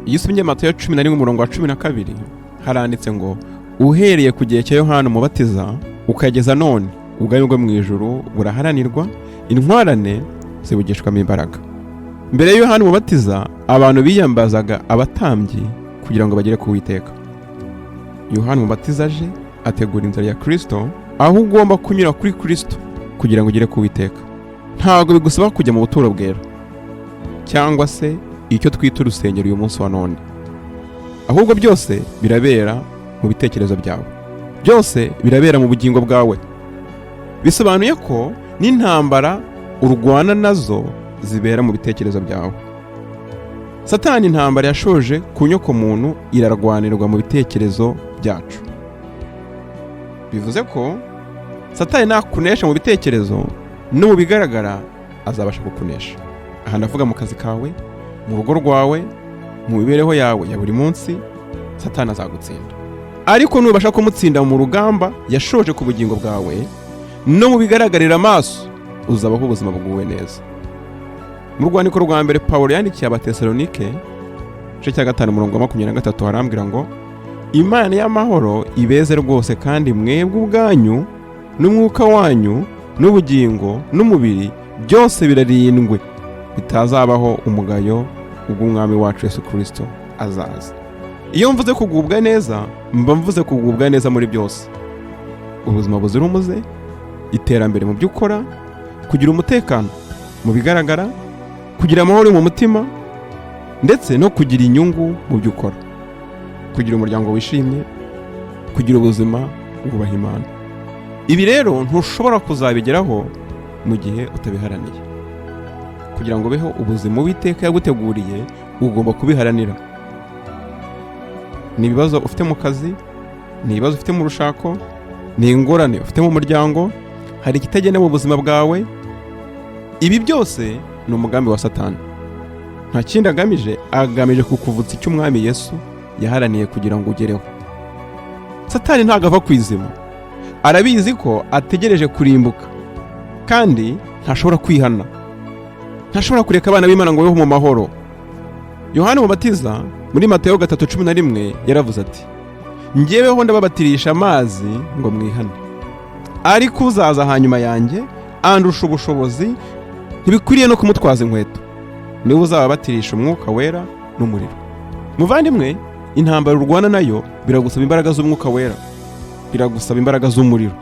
iyo usomye Matayo 11 umurongo wa 12 haranditse ngo uhereye ku gihe cya Yohana Umubatiza ukageza none ubwami bwo mu ijuru buraharanirwa, intwarane zibugishwamo imbaraga. Mbere ya Yohana Umubatiza abantu biyambazaga abatambyi kugira ngo bagere ku Uwiteka. Yohana Umubatiza aje ategura inzira ya Kristo, aho ugomba kunyura kuri Kristo kugira ngo ugere ku Uwiteka. Ntabwo bigusaba kujya mu buturo bwera cyangwa se icyo twita urusengero uyu munsi wa none, ahubwo byose birabera mu bitekerezo byawe, byose birabera mu bugingo bwawe. Bisobanuye ko n'intambara urwana nazo zibera mu bitekerezo byawe. Satani intambara yashoje ku nyoko muntu irarwanirwa mu bitekerezo byacu. Bivuze ko Satani nakunesha mu bitekerezo no mu bigaragara azabasha kukunesha. Aha ndavuga mu kazi kawe, mu rugo rwawe, mu mibereho yawe ya buri munsi, Satani azagutsinda. Ariko nubasha kumutsinda mu rugamba yashoje ku bugingo bwawe no mu bigaragarira amaso, uzabaho ubuzima bwuwe neza. Mu rwandiko rwa mbere Pawulo yandikiye Abatesalonike igice cya 5 umurongo wa 23 harambwira ngo Imana y'amahoro ibeze rwose kandi mwebwe ubwanyu n'umwuka wanyu n'ubugingo n'umubiri byose birarindwe bitazabaho umugayo ubw'umwami wacu Yesu Kristo azaza. Iyo mvuze kugubwa neza mba mvuze kugubwa neza muri byose: ubuzima buzira umuze, iterambere mu byo ukora, kugira umutekano mu bigaragara, kugira amahoro mu mutima, ndetse no kugira inyungu mu byo ukora, kugira umuryango wishimye, kugira ubuzima bwubaha Imana. Ibi rero ntushobora kuzabigeraho mu gihe utabiharaniye. Kugira ngo beho ubuzima Uwiteka yaguteguriye ugomba kubiharanira. Ni ibibazo ufite mu kazi, ni ibibazo ufite mu rushako, ni ingorane ufite mu muryango, hari ikitagenda mu buzima bwawe. Ibi byose ni umugambi wa Satani. Nta kindi agamije kukuvutsa icyo Umwami Yesu yaharaniye kugira ngo ugereho. Satani ntabwo ava ku izima, arabizi ko ategereje kurimbuka kandi ntashobora kwihana, ntashobora kureka abana b'Imana ngo beho mu mahoro. Yohana Umubatiza muri Matayo 3:11 yaravuze ati, njyeweho ndababatirisha amazi ngo mwihane, ariko uzaza hanyuma yanjye andusha ubushobozi, ntibikwiriye no kumutwaza inkweto, niwe uzababatirisha umwuka wera n'umuriro. Muvandimwe, intambara urwana nayo biragusaba imbaraga z'umwuka wera, biragusaba imbaraga z'umuriro.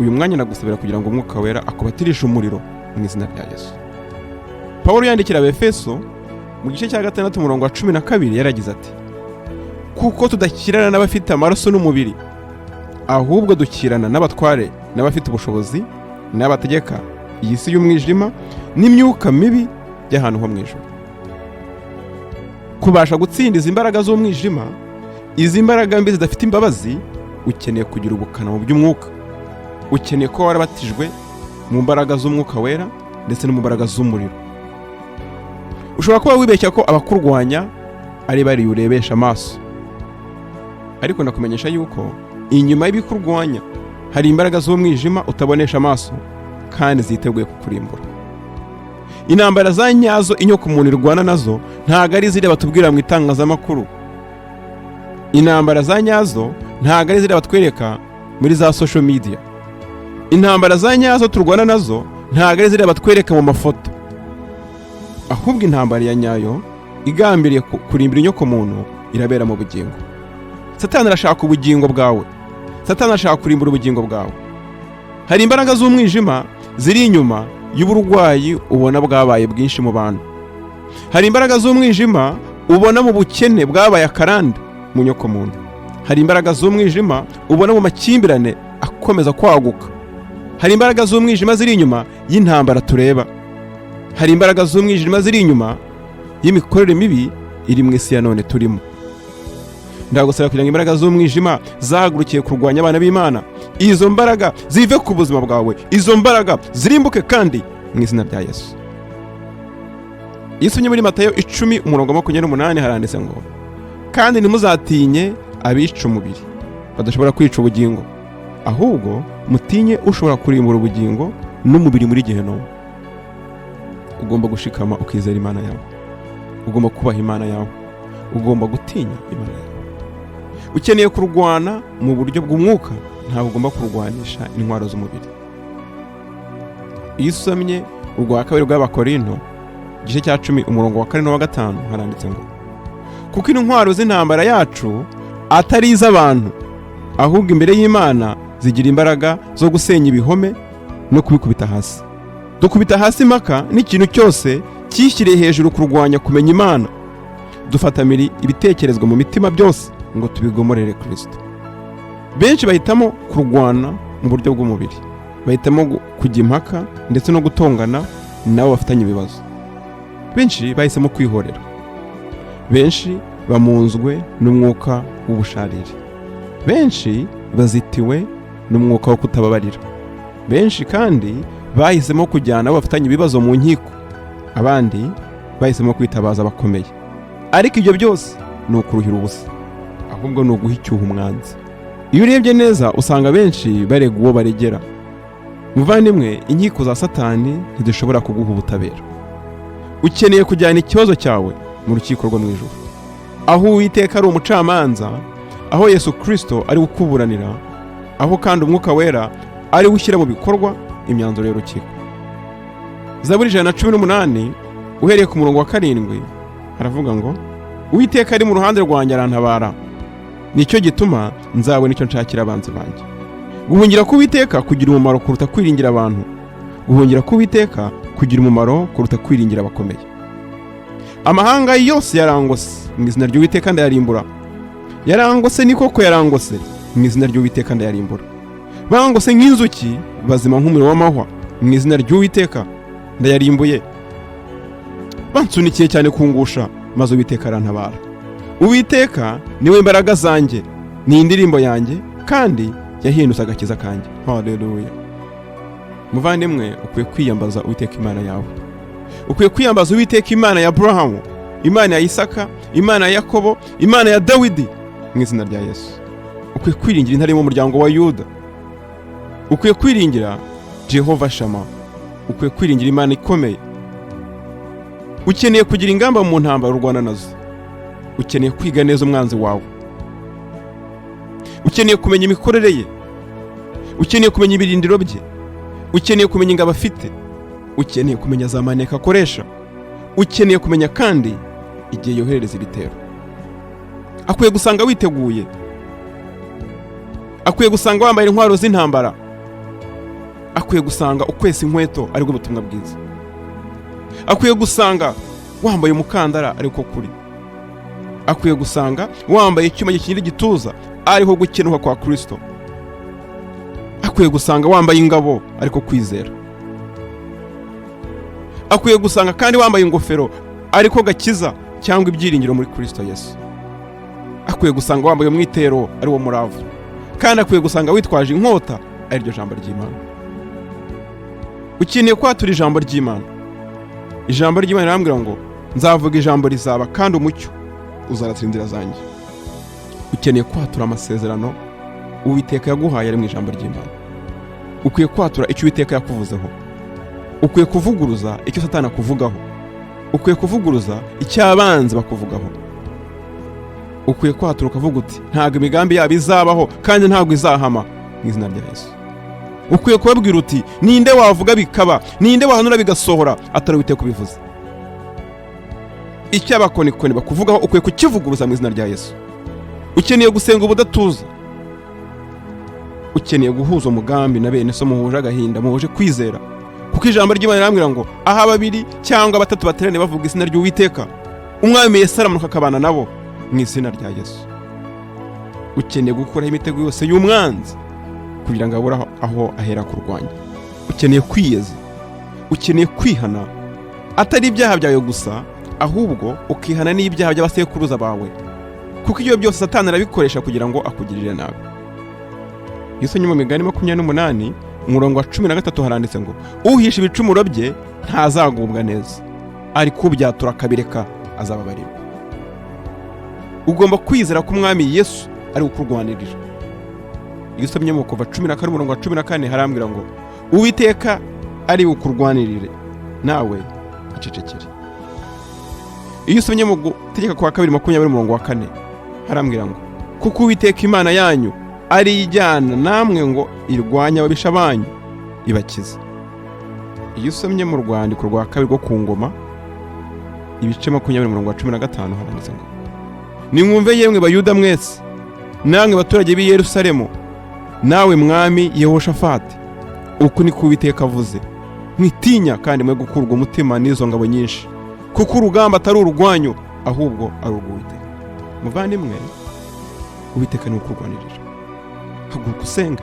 Uyu mwanya nagusabira kugira ngo umwuka wera akubatirishe umuriro mu izina rya Yesu. Pawulo yandikira Abefeso mu gice cya 6 umurongo wa 12 yaragize ati, kuko tudakirana n'abafite amaraso n'umubiri, ahubwo dukirana n'abatware n'abafite ubushobozi n'abategeka iyi si y'umwijima n'imyuka mibi y'ahantu ho mu ijuru. Kubasha gutsinda izi mbaraga z'umwijima, izi mbaraga mbi zidafite imbabazi, ukeneye kugira ubukana mu by'umwuka. Ukeneye ko warabatijwe mu mbaraga z'umwuka wera ndetse no mu mbaraga z'umuriro. Ushobora kuba wibeshya ko abakurwanya ari bari urebesha amaso, ariko ndakumenyesha yuko inyuma y'ibikurwanya hari imbaraga z'umwijima utabonesha amaso kandi ziteguye kukurimbura. Intambara za nyazo inyoko umuntu irwana nazo ntago ari zire batubwira mu itangazamakuru. Intambara za nyazo ntago ari zire batwereka muri za social media. Intambara za nyazo turwana nazo ntago ari zire batwereka mu mafoto. Ahubwo intambara ya nyayo igambiriye kurimbira inyoko muntu irabera mu bugingo. Satani arashaka ubugingo bwawe. Satani arashaka kurimbura ubugingo bwawe. Hari imbaraga z'umwijima ziri inyuma y'uburwayi ubona bwabaye bwinshi mu bantu. Hari imbaraga z'umwijima ubona mu bukene bwabaye akarande mu nyoko muntu. Hari imbaraga z'umwijima ubona mu makimbirane akomeza kwaguka. Hari imbaraga z'umwijima ziri inyuma y'intambara tureba. Hari imbaraga z'umwijima ziri inyuma y'imikorere mibi iri mu isi ya none turimo. Ndagusaba kugira ngo imbaraga z'umwijima zahagurukiye kurwanya abana b'Imana, izo mbaraga zive ku buzima bwawe, izo mbaraga zirimbuke kandi mu izina rya Yesu. Yesu muri Matayo 10 umurongo wa 28 haranditse ngo, kandi ntimuzatinye abica umubiri badashobora kwica ubugingo, ahubwo mutinye ushobora kurimbura ubugingo n'umubiri muri Gehinomu. Ugomba gushikama ukizera Imana yawe, ugomba kubaha Imana yawe, ugomba gutinya Imana yawe. Ukeneye kurwana mu buryo bw'umwuka, ntabwo ugomba kurwanisha intwaro z'umubiri. Iyo usomye urwa kabiri rw'Abakorinto igice cya 10 umurongo wa 4 n'uwa 5 haranditse ngo, kuko intwaro z'intambara yacu atari iz'abantu, ahubwo imbere y'Imana zigira imbaraga zo gusenya ibihome no kubikubita hasi. Dukubita hasi impaka n'ikintu cyose cyishyiriye hejuru kurwanya kumenya Imana. Dufatamira ibitekerezwa mu mitima byose ngo tubigomorere Kristo. Benshi bahitamo kurwana mu buryo bw'umubiri, bahitamo kujya impaka ndetse no gutongana nabo bafitanye ibibazo. Benshi bahisemo kwihorera. Benshi bamunzwe n'umwuka w'ubusharire. Benshi bazitiwe n'umwuka wo kutababarira. Benshi kandi bahisemo kujyana bafitanye ibibazo mu nkiko. Abandi bahisemo kwitabaza abakomeye. Ariko ibyo byose ni ukuruhira ubusa, ahubwo ni uguha icyuho umwanzi. Iyo urebye neza usanga benshi barega uwo baregera. Muvandimwe, inkiko za Satani ntizishobora kuguha ubutabera. Ukeneye kujyana ikibazo cyawe mu rukiko rwo mu ijuru, aho Uwiteka ari umucamanza, aho Yesu Kristo ari ukuburanira, aho kandi Umwuka Wera ari ushyira mu bikorwa imyanzuro y'urukiko. Zaburi 118 uhereye ku murongo wa 7 haravuga ngo, Uwiteka ari mu ruhande rwanjye arantabara, nicyo gituma nzabona icyo nshakira abanzi banjye. Guhungira ku Uwiteka kugira umumaro kuruta kwiringira abantu. Guhungira ku Uwiteka kugira umumaro kuruta kwiringira abakomeye. Amahanga yose yarangose mu izina ry'Uwiteka ndayarimbura. Yarangose ni koko yarangose mu izina ry'Uwiteka ndayarimbura. Bangose nk'inzuki bazima nk'umuriro w'amahwa mu izina ry'Uwiteka ndayarimbuye. Bansunikiye cyane kungusha maze Uwiteka arantabara. Uwiteka niwe imbaraga zanjye, ni indirimbo yanjye kandi yahindutse agakiza kanjye. Haleluya. Muvandimwe, ukwiye kwiyambaza Uwiteka Imana yawe. Ukwiye kwiyambaza Uwiteka Imana ya Abrahamu, Imana ya Isaka, Imana ya Yakobo, Imana ya Dawidi mu izina rya Yesu. Ukwiye kwiringira intare mu muryango wa Yuda. Ukwiye kwiringira Jehova Shama. Ukwiye kwiringira Imana ikomeye. Ukeneye kugira ingamba mu ntambara urwana nazo. Ukeneye kwiga neza umwanzi wawe. Ukeneye kumenya imikorere ye. Ukeneye kumenya ibirindiro bye. Ukeneye kumenya ingabo afite. Ukeneye kumenya za maneka akoresha. Ukeneye kumenya kandi igihe yoherereza ibitero. Akwiye gusanga witeguye. Akwiye gusanga wambaye intwaro z'intambara. Akwiye gusanga ukwesa inkweto ariko ubutumwa bwiza. Akwiye gusanga wambaye umukandara ariko kuri. Akwiye gusanga wambaye icyuma gikingira igituza ariho gukenuka kwa Kristo. Akwiye gusanga wambaye ingabo ariko kwizera. Akwiye gusanga kandi wambaye ingofero ariko gakiza cyangwa ibyiringiro muri Kristo Yesu. Akwiye gusanga wambaye umwitero ari wo muravu. Kandi akwiye gusanga witwaje inkota ari ryo jambo ry'Imana. Ukeneye kwatura ijambo ry'Imana. Ijambo ry'Imana rirambwira ngo, nzavuga ijambo rizaba kandi umucyo uzaratira inzira zanjye. Ukeneye kwatura amasezerano Uwiteka yaguhaye ari mu ijambo ry'Imana. Ukwiye kwatura icyo Uwiteka yakuvuzeho. Ukwiye kuvuguruza icyo Satani akuvugaho. Ukwiye kuvuguruza icyo abanzi bakuvugaho. Ukwiye kwatura ukavuga uti, ntabwo imigambi yabo izabaho kandi ntabwo izahama mu izina rya Yesu. Ukwiye kubabwira uti, ninde wavuga bikaba, ninde wahanura bigasohora atari Uwiteka ubivuze. Icyo abakonikoni bakuvugaho ukwiye kukivuguruza mu izina rya Yesu. Ukeneye gusenga ubudatuza. Ukeneye guhuza umugambi na bene so muhuje agahinda, muhuje kwizera. Kuko ijambo ry'Imana rirambwira ngo, aha babiri cyangwa batatu baterane bavuga izina ry'Uwiteka, umwami Yesu aramanuka akabana nabo mu izina rya Yesu. Ukeneye gukuraho imitego yose y'umwanzi kugira ngo abure aho ahera kurwanya. Ukeneye kwiyeza. Ukeneye kwihana, atari ibyaha byawe gusa, ahubwo ukihana n'ibyaha by'abasekuruza bawe, kuko ibyo byose Satani arabikoresha kugira ngo akugirire nabi. Yesonye mu Migani 28 umurongo wa 13 haranditse ngo, uhisha ibicumuro bye ntazagubwa neza, ariko ubyatura akabireka azababarirwa. Ugomba kwizera ko umwami Yesu ari ukurwanirira. Yesomye mu Kuva 14 umurongo wa 14 harambwira ngo, Uwiteka ari ukurwanirire nawe acecekere. iyo usomye mu Gutegeka kwa 2:20-4 harambwira ngo kuko Uwiteka Imana yanyu ari ijyana namwe ngo irwanya ababisha banyu ibakiza. Iyo usomye mu rwandiko rwa 2 rwo ku Ngoma ibice 20:15 haranditse ngo nimwumve yemwe Bayuda mwese, namwe baturage b'i Yerusalemu, nawe mwami Yehoshafati, uku ni Uwiteka avuze, mwitinya kandi mwe gukurwa umutima n'izo ngabo nyinshi, kuko urugamba atari urugwanyu ahubwo ari urw'Uwiteka. Muvandimwe, Uwiteka ni ukurwanirira. Haguruka usenge,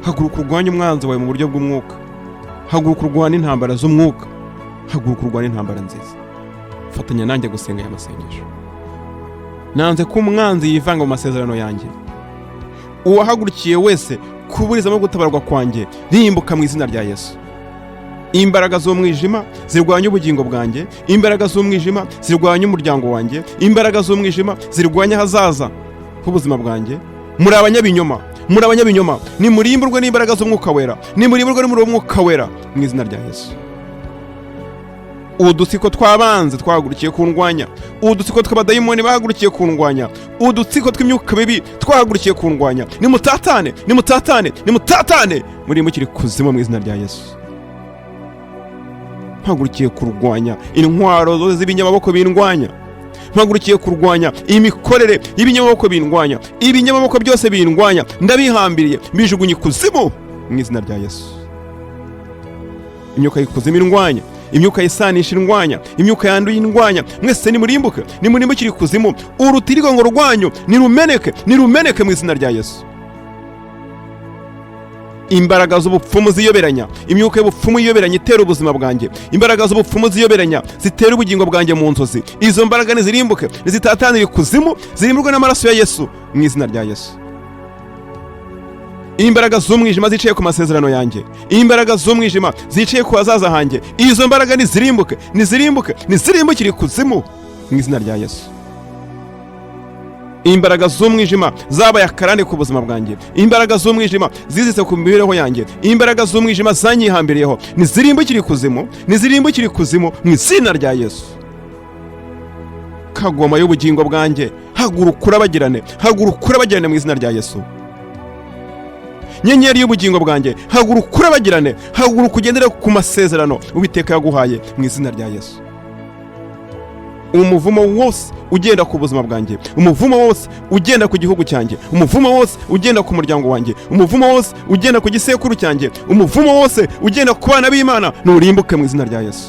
haguruka urwanya umwanzi wawe mu buryo bw'umwuka, haguruka urwana intambara z'umwuka, haguruka urwana intambara nziza. Fatanya nanjye gusenga aya masengesho. Nanze ko umwanzi yivanga mu masezerano yanjye. Uwahagurukiye wese kuburizamo gutabarwa kwanjye rimbuka mu izina rya Yesu. Imbaraga z'umwijima zirwanya ubugingo bwanjye, imbaraga z'umwijima zirwanya umuryango wanjye, imbaraga z'umwijima zirwanya hazaza h'ubuzima bwanjye. Muri abanyabinyoma nimurimburwe n'imbaraga z'umwuka wera, nimurimburwe n'umuriro w'umwuka wera mu izina rya Yesu. Udutsiko twabanze twahagurukiye kundwanya, udutsiko tw'abadayimoni bahagurukiye kundwanya, udutsiko tw'imyuka mibi twahagurukiye kundwanya, nimutatane muri mukiri kuzimu mu izina rya Yesu. Mpagurukiye kurwanya intwaro zose z'ibinyamaboko bindwanya, mpagurukiye kurwanya imikorere y'ibinyamaboko bindwanya, ibinyamaboko byose bindwanya ndabihambiriye mbijugunye kuzimu mu izina rya Yesu. Imyuka y'ikuzimu indwanya, imyuka yisanisha indwanya, imyuka yanduye indwanya, mwese nimurimbukire kuzimu, urutirigongo rwanyu nirumeneke mu izina rya Yesu. Imbaraga z'ubupfumu ziyoberanya, imyuka y'ubupfumu yiyoberanya itera ubuzima bwanjye, imbaraga z'ubupfumu ziyoberanya zitera ubugingo bwanjye mu nzozi, izo mbaraga nizirimbuke, nizitatanire kuzimu, zirimburwe n'amaraso ya Yesu mu izina rya Yesu. Imbaraga z'umwijima zicaye ku masezerano yanjye, imbaraga z'umwijima zicaye ku hazaza hanjye, izo mbaraga nizirimbukire kuzimu mu izina rya Yesu. Imbaraga z'umwijima zabaye akarande ku buzima bwanjye, imbaraga z'umwijima zizitse ku mibereho yanjye, imbaraga z'umwijima zanyihambiriyeho nizirimbukire kuzimu mu izina rya Yesu. Kagoma y'ubugingo bwanjye, haguruka urabagirane mu izina rya Yesu. Nyenyeri y'ubugingo bwanjye, haguruka urabagirane, haguruka ugendere ku masezerano Uwiteka yaguhaye mu izina rya Yesu. Umuvumo wose ugenda ku buzima bwanjye, umuvumo wose ugenda ku gihugu cyanjye, umuvumo wose ugenda ku muryango wanjye, umuvumo wose ugenda ku gisekuru cyanjye, umuvumo wose ugenda ku bana b'Imana nurimbuke mu izina rya Yesu.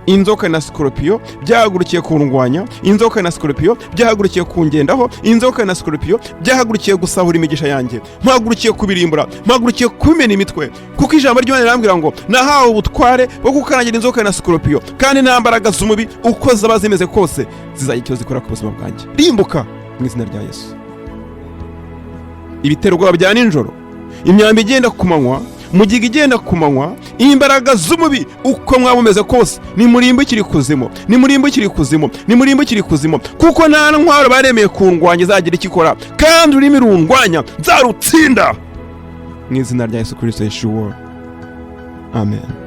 Inzoka na Scorpio byahagurukiye kundwanya, inzoka na Scorpio byahagurukiye kungendaho, inzoka na Scorpio byahagurukiye gusahura imigisha yanjye, mpagurukiye kubirimbura, mpagurukiye kumena imitwe, kuko ijambo ry'Imana rirambwira ngo nahawe ubutware bwo gukandagira inzoka na Scorpio, kandi nta mbaraga z'umubi uko zaba zimeze kose zizagira icyo zikora ku buzima bwanjye. Rimbuka mu izina rya Yesu. Ibiterwa bya nijoro, imyambi igenda ku manywa, mugiga igenda ku manywa, imbaraga z'umubi uko mwaba mumeze kose nimurimbukire kuzimu, kuko nta ntwaro baremeye kundwanya izagira ikikora, kandi urimi rundwanya nzarutsinda mu izina rya Yesu Kristo Yeshua. Amen.